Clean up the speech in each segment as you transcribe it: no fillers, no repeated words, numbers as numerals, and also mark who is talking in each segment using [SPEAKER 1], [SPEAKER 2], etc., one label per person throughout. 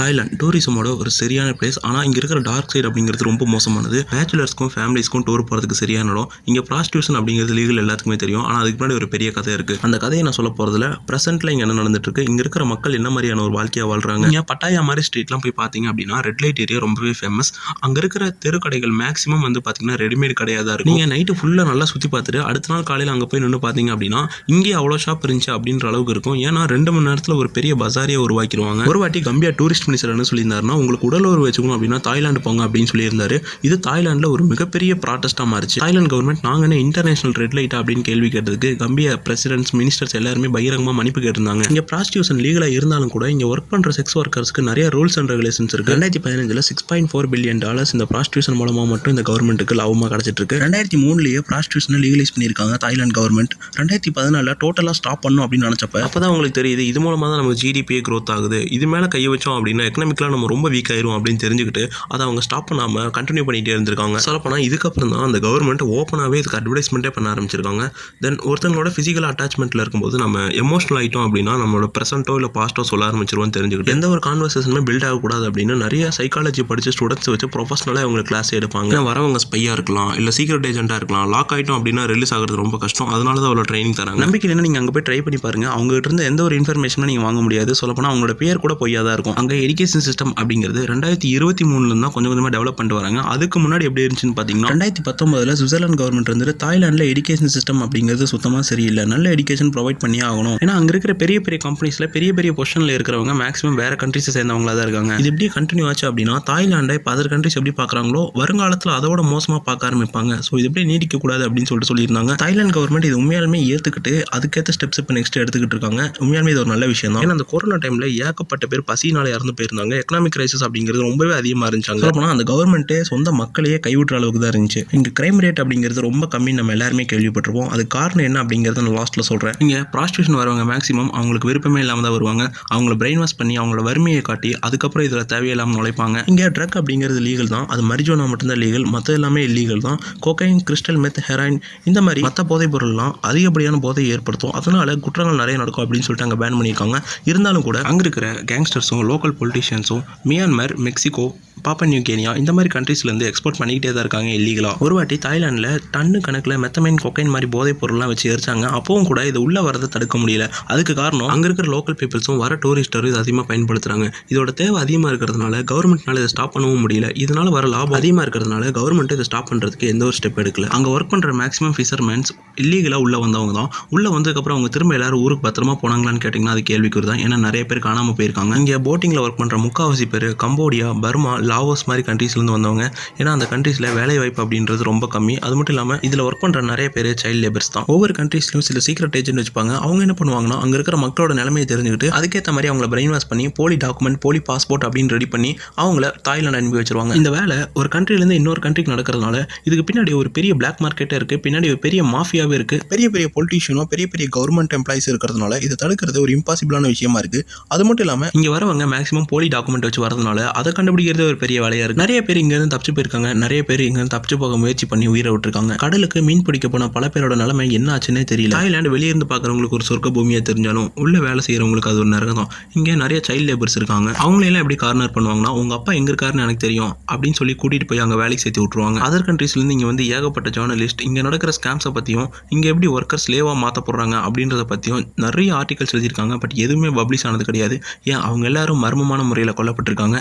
[SPEAKER 1] Thailand டூரிசமோட ஒரு சரியான place. ஆனால் இங்கே இருக்கிற டார்க் சைடு அப்படிங்கிறது ரொம்ப மோசமானது. பேச்சுலர்ஸ்க்கும் ஃபேமிலிஸ்க்கும் டூர் போகிறதுக்கு சரியான இடம். இங்கே ப்ராஸ்டியூஷன் அப்படிங்கிறது லீகல் எல்லாத்துக்குமே தெரியும். ஆனால் அதுக்கு முன்னாடி ஒரு பெரிய கதை இருக்குது. அந்த கதையை நான் சொல்ல போகிறதுல ப்ரெசென்ட்டில் இங்கே என்ன நடந்துட்டு இருக்கு, இங்கே இருக்கிற மக்கள் என்ன மாதிரியான ஒரு வாழ்க்கையாக வாழ்றாங்க. இங்கே பட்டாயா மாதிரி ஸ்ட்ரீட்லாம் போய் பார்த்தீங்க அப்படின்னா ரெட் லைட் ஏரியா ரொம்பவே ஃபேமஸ். அங்கே இருக்கிற தெரு கடைகள் மேக்ஸிமம் வந்து பார்த்தீங்கன்னா ரெடிமேட் கடையாக தான் இருக்கும். நீங்கள் நைட்டு ஃபுல்லாக நல்லா சுற்றி பார்த்துட்டு அடுத்த நாள் காலையில் அங்கே போய் நின்று பார்த்தீங்க அப்படின்னா இங்கே அவ்வளோ ஷாப் இருந்துச்சு அப்படின்ற அளவுக்கு இருக்கும். ஏன்னா 2 மணி நேரத்தில் ஒரு பெரிய பஜாரியை உருவாக்கிடுவாங்க. ஒரு வாட்டி கம்பியா டூரிஸ்ட் மினிஸ்டர் என்ன சொல்லியிருந்தாருன்னா, உங்களுக்கு உடலுறவு வச்சுக்கணும் அப்படின்னா தாய்லாந்து போங்க அப்படின்னு சொல்லியிருந்தாரு. இது தாய்லாண்டில் ஒரு மிகப்பெரிய ப்ராட்டஸ்டாக மாறிச்சு. தாய்லாந்து கவர்மெண்ட் நாங்கள் என்ன இன்டர்நேஷனல் ரெட் லைட்டா அப்படின்னு கேள்வி கேட்டதுக்கு கம்பியா பிரசிடென்ட்ஸ் மினிஸ்டர்ஸ் எல்லாருமே பகிரங்கமாக மன்னிப்பு கேட்டிருந்தாங்க. இங்கே ப்ராஸ்டியூஷன் லீகலாக இருந்தாலும் கூட இங்கே ஒர்க் பண்ணுற செக்ஸ் ஒர்க்கர்ஸ்க்கு நிறைய ரூல்ஸ் அண்ட் ரெகுலேஷன்ஸ் இருக்கு. 2015 $6.4 பில்லியன் இந்த ப்ராஸ்டியூஷன் மூலமாக மட்டும் இந்த கவர்மெண்ட்டுக்கு லாபமாக கிடைச்சிட்டு இருக்கு. 2003 ப்ராஸ்டியூஷனை லீகலைஸ் பண்ணியிருக்காங்க தாய்லாந்து கவர்மெண்ட். 2014 டோட்டலாக ஸ்டாப் பண்ணும் அப்படின்னு நினச்சப்ப அப்பதான் உங்களுக்கு தெரியுது இது மூலமாக தான் நமக்கு ஜிடிபியே க்ரோத் ஆகுது. இது மேலே கையை வச்சோம் அப்படின்னா எக்கனாமிக்கலாக நம்ம ரொம்ப வீக் ஆயிரும் அப்படின்னு தெரிஞ்சுக்கிட்டு அதை அவங்க ஸ்டாப் பண்ணாமல் கண்டினியூ பண்ணிகிட்டே இருந்திருக்காங்க. சொல்லப்போனால் இதுக்கப்புறம் தான் அந்த கவர்மெண்ட் ஓப்பனாகவே இதுக்கு அட்வர்டைஸ்மெண்ட்டே பண்ண ஆரம்பிச்சிருக்காங்க. தென் ஒருத்தங்களோட ஃபிசிக்கல் அட்டாச்மெண்ட்டில் இருக்கும்போது நம்ம எமோஷனல் ஆகிட்டோம் அப்படின்னா நம்மளோட ப்ரெசென்ட்டோ இல்லை பாஸ்ட்டோ சொல்ல ஆரம்பிச்சிருவோம்னு தெரிஞ்சுக்கிட்டு எந்த ஒரு கான்வர்சேஷனுமே பில்ட் ஆகக்கூடாது அப்படின்னு நிறைய சைக்காலஜி படித்த ஸ்டூடெண்ட்ஸ் வச்சு ப்ரொஃபஷனலாக அவங்க கிளாஸ் எடுப்பாங்க. வரவங்க ஸ்பையாக இருக்கலாம், இல்லை சீக்ரெட் ஏஜென்ட்டாக இருக்கலாம். லாக் ஆகிட்டோம் அப்படின்னா ரிலீஸ் ஆகிறது ரொம்ப கஷ்டம். அதனால தான் அவ்வளோ ட்ரைனிங் தராங்க. நம்பிக்கை இல்லைன்னா நீங்கள் அங்கே போய் ட்ரை பண்ணி பாருங்கள். அவங்ககிட்ட இருந்து எந்த ஒரு இன்ஃபர்மேஷனும் நீங்கள் வாங்க முடியாது. சொல்லப்போனால் அவங்களோட பேர் கூட பொய்யா தான் இருக்கும். அங்கே எஜுகேஷன் சிஸ்டம் அப்படிங்கிறது 2023 தான் கொஞ்சம் கொஞ்சமாக டெவலப் பண்ணிட்டு வராங்க. அதுக்கு முன்னாடி எப்படி இருந்துச்சுன்னு பார்த்தீங்கன்னா 2019 சுவிட்சர்லாந்து கவர்மெண்ட் இருந்துட்டு தாய்லாண்டில் எஜுகேஷன் சிஸ்டம் அப்படிங்கிறது சுத்தமாக சரியில்லை. நல்ல எஜுகேஷன் ப்ரொவைட் பண்ணியே ஆகணும். ஏன்னா அங்கே இருக்கிற பெரிய பெரிய கம்பெனிஸில் பெரிய பெரிய பொசிஷனில் இருக்கிறவங்க மேக்ஸிமம் வேறு கண்ட்ரிஸை சேர்ந்தவங்களா தான் இருக்காங்க. இது எப்படி கண்டினியூ ஆச்சு அப்படின்னா தாய்லாண்டை இப்போ அதர் கண்ட்ரிஸ் எப்படி பார்க்குறாங்களோ வருங்காலத்தில் அதோட மோசமாக பார்க்க ஆரம்பிப்பாங்க. ஸோ இது எப்படி நீடிக்கக்கூடாது அப்படின்னு சொல்லியிருந்தாங்க. தாய்லாந்து கவர்மெண்ட் இது உண்மையாலுமே ஏற்றுக்கிட்டு அதுக்கேற்ற ஸ்டெப்ஸ் இப்போ நெக்ஸ்ட் எடுத்துக்கிட்டு இருக்காங்க. உண்மையாலுமே இது ஒரு நல்ல விஷயம் தான். ஏன்னா அந்த கொரோனா டைமில் ஏகப்பட்ட பேர் பசினால இறந்து போயிருந்தாங்க. எக்கனாமிக் கிரைசிஸ் அப்படிங்கிறது ரொம்பவே அதிகமாக இருந்துச்சு. சொல்லப்போனால் அந்த கவர்மெண்ட்டே சொந்த மக்களையே கைவிட்டுற அளவுக்கு தான் இருந்துச்சு. இங்கே கிரைம் ரேட் அப்படிங்கிறது ரொம்ப கம்மி, நம்ம எல்லாருமே கேள்விப்பட்டிருப்போம். அது காரணம் என்ன அப்படிங்கிறத நான் லாஸ்ட்டில் சொல்கிறேன். இங்கே ப்ராஸ்டியூஷன் வரவங்க மேக்ஸிமம் அவங்களுக்கு விருப்பமே இல்லாமல் தான் வருவாங்க. அவங்கள பிரெயின் வாஷ் பண்ணி அவங்களோட வறுமையை காட்டி அதுக்கப்புறம் இதில் தேவையில்லாமல் நுழைப்பாங்க. இங்கே ட்ரக் அப்படிங்கிறது லீகல் தான். அது மரிஜுவானா மட்டும்தான் லீகல், மற்ற எல்லாமே இல்லீகல் தான். கோகைன், கிறிஸ்டல் மெத், ஹெராயின் இந்த மாதிரி மற்ற போதைப் பொருள்லாம் அதிகப்படியான போதையை ஏற்படுத்தும். அதனால குற்றங்கள் நிறைய நடக்கும் அப்படின்னு சொல்லிட்டு அங்கே பேன் பண்ணியிருக்காங்க. இருந்தாலும் கூட அங்கே இருக்கிற கேங்ஸ்டர்ஸும் லோக்கல் பொலிட்டிஷியன்ஸும் மியான்மர், மெக்சிகோ, பாப்பா நியூ கினியா இந்த மாதிரி கண்ட்ரீஸ்லேருந்து எக்ஸ்போர்ட் பண்ணிக்கிட்டே தான் இருக்காங்க இல்லீகலாக. ஒரு வாட்டி தாய்லாண்டில் டன்னு கணக்கில் மெத்தமைன், கொக்கைன் மாதிரி போதைப் பொருள்லாம் வச்சு எரிச்சாங்க. அப்பவும் கூட இது உள்ளே வரதை தடுக்க முடியல. அதுக்கு காரணம் அங்கே இருக்கிற லோக்கல் பீப்புள்ஸும் வர டூரிஸ்டரும் இது அதிகமாக பயன்படுத்துகிறாங்க. இதோட தேவை அதிகமாக இருக்கிறதுனால கவர்மெண்ட்னால இதை ஸ்டாப் பண்ணவும் முடியல. இதனால் வர லாபம் அதிகமாக இருக்கிறதுனால கவர்மெண்ட் இதை ஸ்டாப் பண்ணுறதுக்கு எந்த ஒரு ஸ்டெப் எடுக்கல. அங்கே ஒர்க் பண்ணுற மேக்ஸிமம் ஃபிஷர்மேன்ஸ் இல்லீகலாக உள்ளே வந்தவங்க தான். உள்ளே வந்ததுக்கப்புறம் அவங்க திரும்ப எல்லாரும் ஊருக்கு பத்திரமா போனாங்களான்னு கேட்டிங்கன்னா அது கேள்விக்குறி தான். ஏன்னா நிறைய பேர் காணாமல் போயிருக்காங்க. இங்கே போட்டிங்கில் ஒர்க் பண்ணுற முக்கால்வாசி பேர் கம்போடியா, பர்மா, லாவோஸ் மாதிரி கண்ட்ரீஸ்லேருந்து வந்தவங்க. ஏன்னா அந்த கண்ட்ரீஸில் வேலை வாய்ப்பு அப்படின்றது ரொம்ப கம்மி. அது மட்டும் இல்லாமல் இதில் ஒர்க் பண்ணுற நிறைய பேர் சைல்டு லேபர்ஸ் தான். ஒவ்வொரு கண்ட்ரீஸ்லையும் சில சீக்ரெட் ஏஜென்ட் வச்சுப்பாங்க. அவங்க என்ன பண்ணுவாங்கன்னா அங்கே இருக்கிற மக்களோட நிலைமையை தெரிஞ்சுக்கிட்டு அதுக்கேற்ற மாதிரி அவங்கள பிரெயின் வாஷ் பண்ணி போலி டாக்குமெண்ட், போலி பாஸ்போர்ட் அப்படின்னு ரெடி பண்ணி அவங்கள தாய்லாந்து அனுப்பி வச்சிருவாங்க. இந்த வேலை ஒரு கண்ட்ரிலேருந்து இன்னொரு கண்ட்ரிக்கு நடக்கிறதுனால இதுக்கு பின்னாடி ஒரு பெரிய பிளாக் மார்க்கெட்டே இருக்குது. பின்னாடி ஒரு பெரிய மாஃபியாவே இருக்குது. பெரிய பெரிய பொலிட்டிஷியனும் பெரிய பெரிய கவர்மெண்ட் எம்ப்ளாயிஸ் இருக்கிறதுனால இதை தடுக்கிறது ஒரு இம்பாசிபிளான விஷயமா இருக்குது. அது மட்டும் இல்லாமல் இங்கே வரவங்க மேக்ஸிமம் போலி டாக்குமெண்ட் வச்சு வரதுனால அதை கண்டுபிடிக்கிறது ஒரு பெரிய வேலையாக இருக்குது. நிறைய பேர் இங்கேருந்து தப்பிச்சு போயிருக்காங்க. நிறைய பேர் இங்கேருந்து தப்பிச்சு போக முயற்சி பண்ணி உயிரை விட்டுருக்காங்க. கடலுக்கு மீன் பிடிக்க போன பல பேரோட நிலைமை என்ன ஆச்சுன்னே தெரியல. தாய்லாந்து வெளியிருந்து பார்க்குறவங்களுக்கு ஒரு சொர்க்க பூமியாக தெரிஞ்சாலும் உள்ள வேலை செய்கிறவங்களுக்கு அது ஒரு நரகம் தான். இங்கே நிறைய சைல்டு லேபர்ஸ் இருக்காங்க. அவங்களெல்லாம் எப்படி கார்னர் பண்ணுவாங்கன்னா உங்க அப்பா எங்க இருக்காருன்னு எனக்கு தெரியும் அப்படின்னு சொல்லி கூட்டிட்டு போய் அங்கே வேலைக்கு சேர்த்து விட்டுருவாங்க. அதர் கண்ட்ரீஸ்லேருந்து இங்கே வந்து ஏகப்பட்ட ஜேர்னலிஸ்ட் இங்கே நடக்கிற ஸ்கேம்ஸை பற்றியும் இங்கே எப்படி ஒர்க்கர்ஸ் லேவாக மாற்ற போடுறாங்க அப்படின்றத பற்றியும் நிறைய ஆர்டிகல்ஸ் எழுதியிருக்காங்க. பட் எதுவுமே பப்ளிஷ் ஆனது கிடையாது. ஏன் அவங்க எல்லாரும் மர்மமான முறையில் கொல்லப்பட்டிருக்காங்க.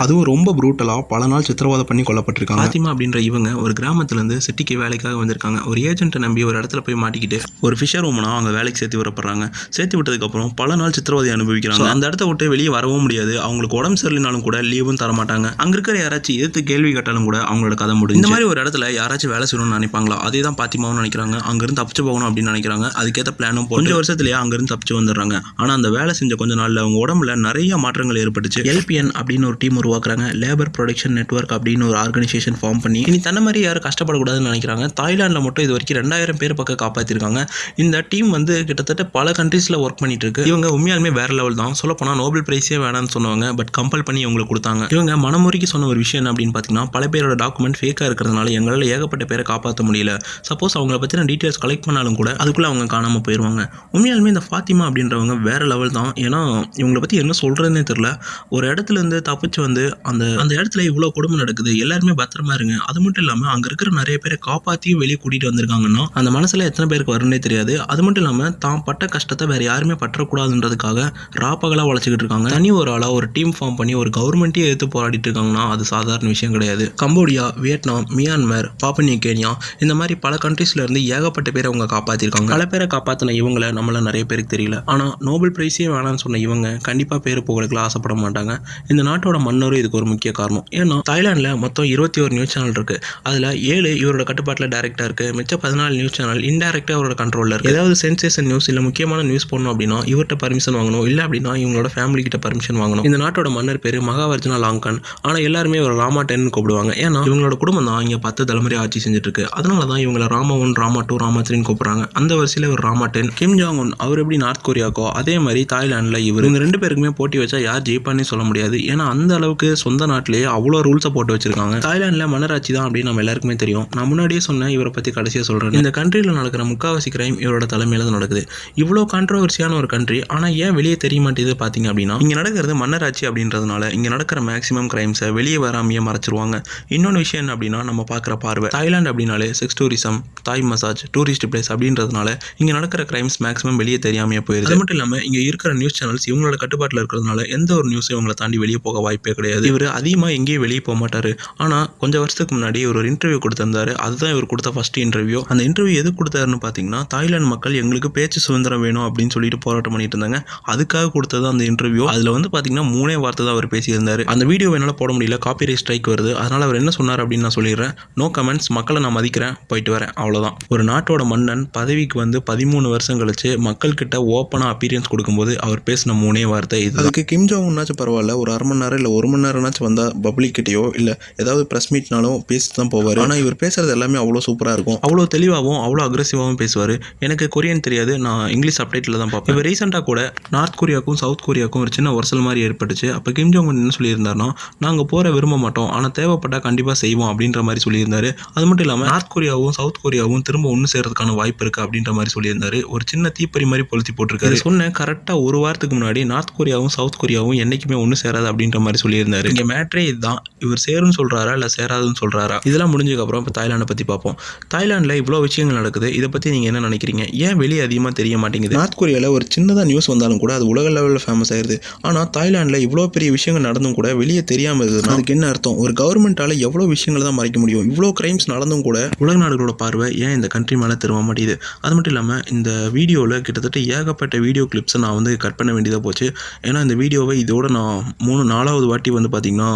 [SPEAKER 1] அதுவும் ரொம்ப ப்ரூட்டலாக பல நாள் சித்திரவதை பண்ணி கொல்லப்பட்டிருக்காங்க. பாத்திமா அப்படின்ற இவங்க ஒரு கிராமத்துலேருந்து சிட்டிக்கு வேலைக்காக வந்திருக்காங்க. ஒரு ஏஜென்ட்டை நம்பி ஒரு இடத்துல போய் மாட்டிக்கிட்டு ஒரு ஃபிஷர் உமனா அவங்க வேலைக்கு சேர்த்து விடப்படுறாங்க. சேர்த்து விட்டதுக்கப்புறம் பல நாள் சித்திரவதை அனுபவிக்கிறாங்க. அந்த இடத்த விட்டு வெளியே வரவும் முடியாது. அவங்களுக்கு உடம்பு சரியில்லைனாலும் கூட லீவும் தர மாட்டாங்க. அங்கே இருக்கிற யாராச்சும் எதிர்த்து கேள்வி கேட்டாலும் கூட அவங்களோட கதை முடியும். இந்த மாதிரி ஒரு இடத்துல யாராச்சும் வேலை செய்யணும்னு நினைப்பாங்களா? அதே தான் பாத்திமாவும் நினைக்கிறாங்க. அங்கேருந்து தப்பிச்சு போகணும் அப்படின்னு நினைக்கிறாங்க. அதுக்கேற்ற பிளானும் கொஞ்சம் வருஷத்துலேயே அங்கேருந்து தப்பிச்சு வந்துடுறாங்க. ஆனால் அந்த வேலை செஞ்ச கொஞ்ச நாளில் அவங்க உடம்புல நிறைய மாற்றங்கள் ஏற்பட்டுச்சு. LPN அப்படின்னு ஒரு டீம் உருவாக்குறாங்க. லேபர் ப்ரொடக்ஷன் நெட்வொர்க் அப்படின்னு ஒரு ஆர்கனைசேஷன் ஃபார்ம் பண்ணி இனி தன்ன மாதிரி யாரும் கஷ்டப்படக்கூடாதுன்னு நினைக்கிறாங்க. தாய்லாண்டில் மட்டும் இது வரைக்கும் 2000 பேர் பக்கம் காப்பாற்றிருக்காங்க. இந்த டீம் வந்து கிட்டத்தட்ட பல கண்ட்ரீஸில் ஒர்க் பண்ணிட்டு இருக்கு. இவங்க உண்மையாலுமே வேற லெவல் தான். சொல்லப்போனால் நோபல் பிரைஸே வேணாம்னு சொன்னவங்க பட் கம்பல் பண்ணி இவங்களுக்கு கொடுத்தாங்க. இவங்க மனமுறைக்கு சொன்ன ஒரு விஷயம் அப்படின்னு பார்த்தீங்கன்னா பல பேரோட டாக்குமெண்ட் ஃபேக்காக இருக்கிறதுனால எங்களால் ஏகப்பட்ட பேரை காப்பாற்ற முடியல. சப்போஸ் அவங்கள பற்றின டீட்டெயில்ஸ் கலெக்ட் பண்ணாலும் கூட அதுக்குள்ளே அவங்க காணாமல் போயிடுவாங்க. உண்மையாலுமே இந்த ஃபாத்திமா அப்படின்றவங்க வேற லெவல் தான். ஏன்னா இவங்களை பற்றி என்ன சொல்கிறதுனே தெரியல. ஒரு ஒரு இடத்துல இருந்து தப்பிச்சு வந்து அந்த அந்த இடத்துல இவ்வளோ கொடுமை நடக்குது, எல்லாருமே பத்திரமா இருங்க. அது மட்டும் இல்லாமல் அங்கே இருக்கிற நிறைய பேரை காப்பாற்றியும் வெளியே கூட்டிகிட்டு வந்திருக்காங்கன்னா அந்த மனசில் எத்தனை பேருக்கு வரும்னே தெரியாது. அது மட்டும் இல்லாமல் தான் பட்ட கஷ்டத்தை வேறு யாருமே பற்றக்கூடாதுன்றதுக்காக ராப்பகலாக உழைச்சிக்கிட்டு இருக்காங்க. தனி ஒரு ஆளாக ஒரு டீம் ஃபார்ம் பண்ணி ஒரு கவர்மெண்ட்டையே எடுத்து போராடிட்டு இருக்காங்கன்னா அது சாதாரண விஷயம் கிடையாது. Cambodia, Vietnam, Myanmar, Papua new Guinea இந்த மாதிரி பல கண்ட்ரீஸ்ல இருந்து ஏகப்பட்ட பேரை அவங்க காப்பாற்றிருக்காங்க. பல பேரை காப்பாற்றின இவங்களை நம்மள நிறைய பேருக்கு தெரியல. ஆனால் நோபல் பிரைஸே வேணாம்னு சொன்ன இவங்க கண்டிப்பாக பேர் புகழுக்கெல்லாம் ஆசைப்பட மாட்டாங்க. இந்த நாட்டோட மன்னரும் இதுக்கு ஒரு முக்கிய காரணம். ஏன்னா தாய்லாண்டில் மொத்தம் 21 நியூஸ் சேனல் இருக்குது. அதில் 7 இவரோட கட்டுப்பாட்டில் டைரக்டாக இருக்குது. மிச்சம் 14 நியூஸ் சேனல் இன்டைரக்டாக அவரோட கண்ட்ரோலில் இருக்குது. ஏதாவது சென்சேஷன் நியூஸ் இல்லை முக்கியமான நியூஸ் போடணும் அப்படின்னா இவர்கிட்ட பர்மிஷன் வாங்கணும், இல்லை அப்படின்னா இவங்களோட ஃபேமிலி கிட்ட பர்மிஷன் வாங்கணும். இந்த நாட்டோட மன்னர் பேர் மகாவர்ஜுனா லாங்கன். ஆனால் எல்லாருமே ஒரு ராமா 10 கூப்பிடுவாங்க. ஏன்னா இவங்களோட குடும்பம் தான் இங்கே 10 தலைமுறை ஆட்சி செஞ்சுட்டு இருக்கு. அதனால தான் இவங்களை ராமா 1, ராமா 2, ராமா 3 கூப்பிடுறாங்க. அந்த வரிசையில் ஒரு ராமா 10. கிம் ஜாங் உன் அவர் எப்படி நார்த் கொரியாக்கோ அதே மாதிரி தாய்லாண்டில் இவங்க 2 பேருக்குமே போட்டி வச்சா யார் ஜெயிப்பானே சொல்ல முடியாது. ஏன்னா அந்த அளவுக்கு சொந்த நாட்டிலேயே அவ்வளோ ரூல்ஸை போட்டு வச்சிருக்காங்க. தாய்லாண்டில் மன்னராட்சி தான் அப்படின்னு நம்ம எல்லாருக்குமே தெரியும். நான் முன்னாடியே சொன்னேன், இவரை பற்றி கடைசியாக சொல்கிறேன். இந்த கண்ட்ரியில் நடக்கிற முக்காவாசி கிரைம் இவரோட தலைமையில் தான் நடக்குது. இவ்வளோ கான்ட்ரவர்சியான ஒரு கண்ட்ரி, ஆனால் ஏன் வெளியே தெரிய மாட்டேது பார்த்தீங்க அப்படின்னா இங்கே நடக்கிறது மன்னராட்சி அப்படின்றதுனால இங்கே நடக்கிற மேக்ஸிமம் கிரைம்ஸை வெளியே வராமையே மறைச்சிருவாங்க. இன்னொன்று விஷயம் என்ன அப்படின்னா நம்ம பார்க்குற பார்வை. தாய்லாந்து அப்படின்னாலே sex tourism, Thai massage, tourist place அப்படின்றதுனால இங்கே நடக்கிற கிரைம்ஸ் மேக்ஸிமம் வெளியே தெரியாமையே போயிருது. அது மட்டும் இல்லாமல் இங்கே இருக்கிற நியூஸ் சேனல்ஸ் இவங்களோட கட்டுப்பாட்டில் இருக்கிறதுனால எந்த ஒரு நியூஸும் இவங்களை தாண்டி வெளியே போக வாய்ப்பே கிடையாது. இவர் அதிகமாக எங்கேயும் வெளியே போக மாட்டார். ஆனால் கொஞ்சம் வருஷத்துக்கு முன்னாடி ஒரு இன்டர்வியூ கொடுத்திருந்தாரு. அதுதான் இவர் கொடுத்த ஃபர்ஸ்ட் இன்டர்வியூ. அந்த இன்டர்வியூ எது கொடுத்தாருன்னு பார்த்தீங்கன்னா தாய்லாந்து மக்கள் எங்களுக்கு பேச்சு சுதந்திரம் வேணும் அப்படின்னு சொல்லிட்டு போராட்டம் பண்ணிட்டு இருந்தாங்க. அதுக்காக கொடுத்தது அந்த இன்டர்வியூ. அதில் வந்து பார்த்தீங்கன்னா 3 வார்த்தை தான் அவர் பேசியிருந்தார். அந்த வீடியோ என்னால் போட முடியல, காப்பிரைட் ஸ்ட்ரைக் வருது. அதனால் அவர் என்ன சொன்னார் அப்படின்னு நான் சொல்லிடுறேன். நோ கமெண்ட்ஸ், மக்களை நான் மதிக்கிறேன், போயிட்டு வரேன், அவ்வளோதான். ஒரு நாட்டோட மன்னன் பதவிக்கு வந்து 13 வருஷம் கழிச்சு மக்கள்கிட்ட ஓப்பனாக அப்பீரியன்ஸ் கொடுக்கும்போது அவர் பேசின 3 வார்த்தை இது. அதுக்கு கிம் ஜாங் உன்னாச்சும் பரவாயில்ல, ஒரு அரை மணி நேரம் இல்லை 1 மணி நேரம்னாச்சும் வந்தால் பப்ளிக் கிட்டேயோ இல்லை ஏதாவது ப்ரெஸ் மீட்னாலும் பேசிட்டு தான் போவார். ஆனால் இவர் பேசுறது எல்லாமே அவ்வளோ சூப்பராக இருக்கும். அவ்வளோ தெளிவாகவும் அவ்வளோ அக்ரெசிவாகவும் பேசுவார். எனக்கு கொரியன் தெரியாது, நான் இங்கிலீஷ் சப்டைட்டில் தான் பார்ப்பேன். இப்போ ரீசெண்டாக கூட நார்த் கொரியாவுக்கும் சவுத் கொரியாவுக்கும் ஒரு சின்ன உரசல் மாதிரி ஏற்பட்டுச்சு. அப்போ கிம் ஜாங் என்ன சொல்லியிருந்தாருன்னா, நாங்கள் போகிற விரும்ப மாட்டோம், ஆனால் தேவைப்பட்டால் கண்டிப்பாக செய்வோம் அப்படின்ற மாதிரி சொல்லியிருந்தாரு. அது மட்டும் இல்லாமல் நார்த் கொரியாவும் சவுத் கொரியாவும் திரும்ப ஒன்று சேர்றதுக்கான வாய்ப்பு இருக்குது அப்படின்ற மாதிரி சொல்லியிருந்தாரு. ஒரு சின்ன தீப்பறி மாதிரி பொழுத்தி போட்டிருக்காரு. சொன்ன கரெக்டாக ஒரு வாரத்துக்கு முன்னாடி நார்த் கொரியாவும் சவுத் கொரியாவும் என்றைக்குமே ஒன்று சேராது அப்படின்ற மாதிரி சொல்லியிருந்தாரு. இங்கே மேட்ரே இதுதான். இவர் சேருன்னு சொல்கிறாரா இல்லை சேராதுன்னு சொல்கிறாரா? இதெல்லாம் முடிஞ்சதுக்கப்புறம் இப்போ தாய்லாண்டை பற்றி பார்ப்போம். தாய்லாண்டில் இவ்வளோ விஷயங்கள் நடக்குது. இதை பற்றி நீங்கள் என்ன நினைக்கிறீங்க? ஏன் வெளியே அதிகமாக தெரிய மாட்டேங்குது? நார்த் கொரியாவில் ஒரு சின்னதாக நியூஸ் வந்தாலும் கூட அது உலக லெவலில் ஃபேமஸ் ஆயிருது. ஆனால் தாய்லாண்டில் இவ்வளோ பெரிய விஷயங்கள் நடந்தும் கூட வெளியே தெரியாமல் இருக்குது. அதுக்கு என்ன அர்த்தம்? ஒரு கவர்மெண்ட்டால் எவ்வளோ விஷயங்கள் தான் மறைக்க முடியும்? இவ்வளோ கிரைம்ஸ் நடந்தும் கூட உலக நாடுகளோட பார்வை ஏன் இந்த கண்ட்ரி மேலே திரும்ப மாட்டேங்குது? அது மட்டும் இல்லாமல் இந்த வீடியோவில் கிட்டத்தட்ட ஏகப்பட்ட வீடியோ கிளிப்ஸை நான் வந்து கட் பண்ண வேண்டியதாக போச்சு. ஏன்னா இந்த வீடியோவை இதோட நான் 3-4வது வாட்டி வந்து பார்த்திங்கன்னா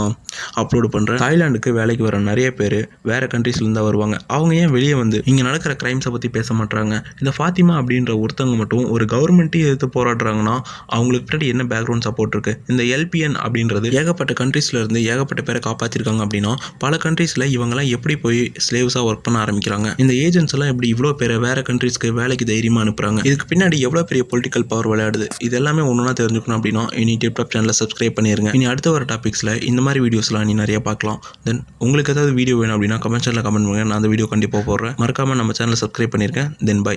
[SPEAKER 1] அப்லோடு பண்ணுறேன். தாய்லாண்டுக்கு வேலைக்கு வர நிறைய பேர் வேறு கண்ட்ரீஸ்லேருந்து வருவாங்க. அவங்க ஏன் வெளியே வந்து இங்கே நடக்கிற கிரைம்ஸை பற்றி பேச மாட்டாங்க? இந்த ஃபாத்திமா அப்படின்ற ஒருத்தவங்க மட்டும் ஒரு கவர்மெண்ட்டையும் எதிர்த்து போராடுறாங்கன்னா அவங்களுக்கு பின்னாடி என்ன பேக்ரவுண்ட் சப்போர்ட் இருக்குது? இந்த எல்பிஎன் அப்படின்றது ஏகப்பட்ட கண்ட்ரீஸ்லேருந்து ஏகப்பட்ட பேரை காப்பாற்றிருக்காங்க அப்படின்னா பல கண்ட்ரீஸில் இவங்கெல்லாம் எப்படி போய் ஸ்லேவ்ஸாக ஒர்க் பண்ண ஆரம்பிக்கிறாங்க? இந்த ஏஜென்ட்ஸ் எல்லாம் எப்படி இவ்வளோ பேரை வேறு கண்ட்ரீஸ்க்கு வேலைக்கு தைரியமாக அனுப்புகிறாங்க? இதுக்கு பின்னாடி எவ்வளோ பெரிய பொலிட்டிக்கல் பவர் விளையாடுது? இது எல்லாமே ஒன்றுனா தெரிஞ்சுக்கணும் அப்படின்னா இனி டிப்டாப் சேனலை சப்ஸ்கிரைப் பண்ணிடுங்க. இனி அடுத்த வர டாபிக்ஸில் இந்த மாதிரி வீடியோஸ்லாம் நீ நிறைய பார்க்கலாம். தென் உங்களுக்கு ஏதாவது வீடியோ வேணும் அப்படின்னா கமெண்ட் சேனலில் கமெண்ட் பண்ணுங்க. நான் அந்த வீடியோ கண்டிப்பாக போடுறேன். மறக்காமல் நம்ம சேனலை சப்ஸ்கிரைப் பண்ணியிருக்கேன். தென் பை.